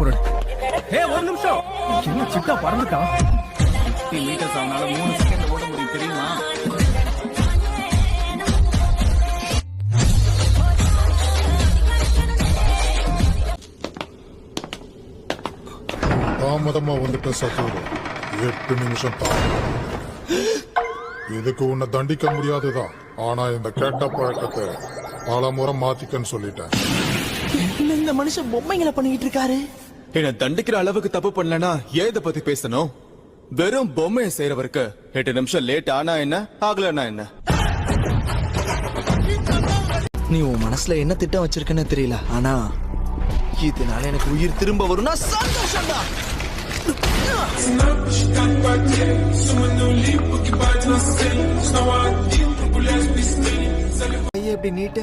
புரடு. ஒரு நிமிஷம், என்ன சிட்டா பறந்துட்டா? 50 மீட்டர்ஸ் அவனால 3 செகண்ட் ஓட முடியும் தெரியுமா? தாமதமா வந்துட்ட சத்தூர் 8 நிமிஷம் தான். இதுக்கு உன்னை தண்டிக்க முடியாதுதான். ஆனா இந்த கெட்ட பழக்கத்தை பல முறை மாத்திக்கன்னு சொல்லிட்டேன். இந்த மனுஷன் பொம்மைங்களை பண்ணிட்டு இருக்காரு. என்ன தண்டிக்கிற அளவுக்கு தப்பு பண்ணலனா ஏன் இத பத்தி பேசணும்? வெறும் பொம்மையை செய்யறவருக்கு 8 நிமிஷம் லேட் ஆனா என்ன, ஆகலனா என்ன? நீ உன் மனசுல என்ன திட்டம் வச்சிருக்கன்னு தெரியல, ஆனா இதனால எனக்கு உயிர் திரும்ப வரும்னா சந்தோஷம்தான். எப்படி நீட்டு